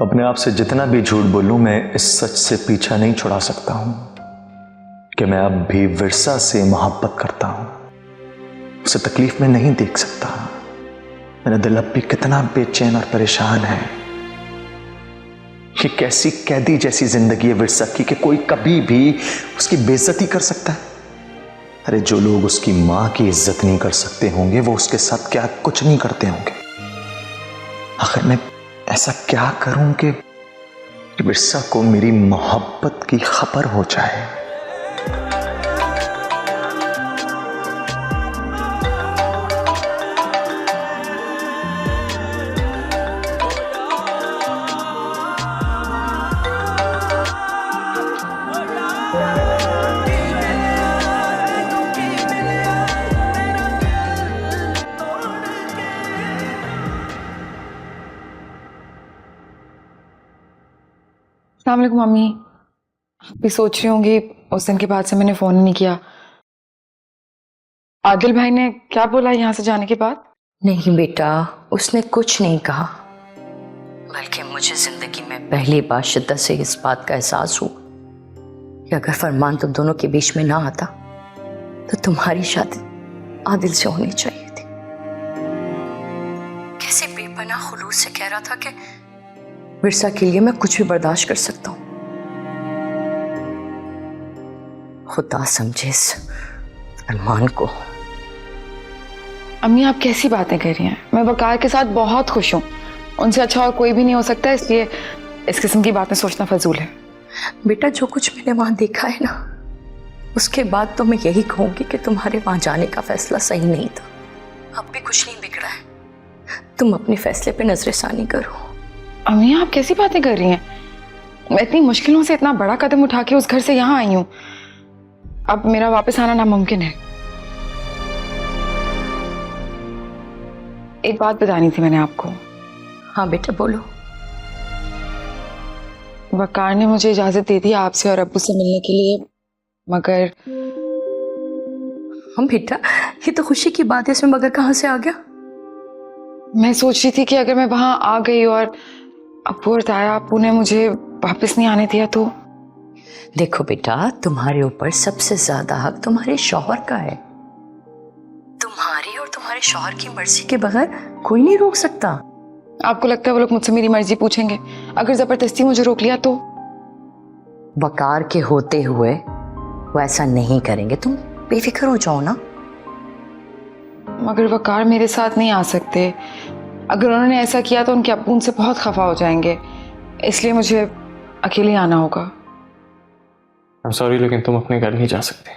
अपने आप से जितना भी झूठ बोलूं, मैं इस सच से पीछा नहीं छुड़ा सकता हूं कि मैं अब भी विरसा से मोहब्बत करता हूं। उसे तकलीफ में नहीं देख सकता। मेरा दिल अब भी कितना बेचैन और परेशान है। ये कैसी कैदी जैसी जिंदगी है विरसा की कि कोई कभी भी उसकी बेइज्जती कर सकता है। अरे जो लोग उसकी मां की इज्जत नहीं कर सकते होंगे, वो उसके साथ क्या कुछ नहीं करते होंगे। आखिर मैं ऐसा क्या करूं कि विरसा को मेरी मोहब्बत की खबर हो जाए। अस्सलाम वालेकुम मम्मी। आप भी सोच रही होंगी उस दिन के बाद से मैंने फोन नहीं किया। आदिल भाई ने क्या बोला यहाँ से जाने के बाद? नहीं बेटा, उसने कुछ नहीं कहा, बल्कि मुझे जिंदगी में पहली बार शिद्दत से इस बात का एहसास हुआ कि अगर फरमान तुम दोनों के बीच में ना आता तो तुम्हारी शादी आदिल से होनी चाहिए थी। कैसे बेपनाह खुलूस से कह रहा था कि विरसा के लिए मैं कुछ भी बर्दाश्त कर सकता हूं। खुदा समझे इस फरमान को। अम्मी आप कैसी बातें कर रही हैं? मैं वकार के साथ बहुत खुश हूँ। उनसे अच्छा और कोई भी नहीं हो सकता, इसलिए इस किस्म की बातें सोचना फजूल है। बेटा जो कुछ मैंने वहां देखा है ना, उसके बाद तो मैं यही कहूंगी कि तुम्हारे वहां जाने का फैसला सही नहीं था। अब भी कुछ नहीं बिगड़ा है, तुम अपने फैसले पे नजरसानी करो। अम्मी आप कैसी बातें कर रही हैं? मैं इतनी मुश्किलों से इतना बड़ा कदम उठा के उस घर से यहाँ आई हूँ। अब मेरा वापस आना नामुमकिन है। एक बात बतानी थी मैंने आपको। हाँ बेटा बोलो। वकार ने मुझे इजाजत दे दी आपसे और अब्बू से मिलने के लिए, मगर हम बेटा ये तो खुशी की बात है, इसमें मगर कहाँ से आ गया? मैं सोच रही थी कि अगर मैं वहां आ गई और अब्बू और ताया अब्बू ने मुझे वापस नहीं आने दिया तो। देखो बेटा, तुम्हारे ऊपर सबसे ज्यादा हक तुम्हारे शौहर का है। तुम्हारी और तुम्हारे शौहर की मर्जी के बगैर कोई नहीं रोक सकता। आपको लगता है वो लोग मुझसे मेरी मर्जी पूछेंगे? अगर जबरदस्ती मुझे रोक लिया तो? वकार के होते हुए वो ऐसा नहीं करेंगे, तुम बेफिक्र हो जाओ ना। मगर वकार मेरे साथ नहीं आ सकते। अगर उन्होंने ऐसा किया तो उनके अब्बू उनसे बहुत खफा हो जाएंगे, इसलिए मुझे अकेले आना होगा। I'm sorry, लेकिन तुम अपने घर नहीं जा सकते।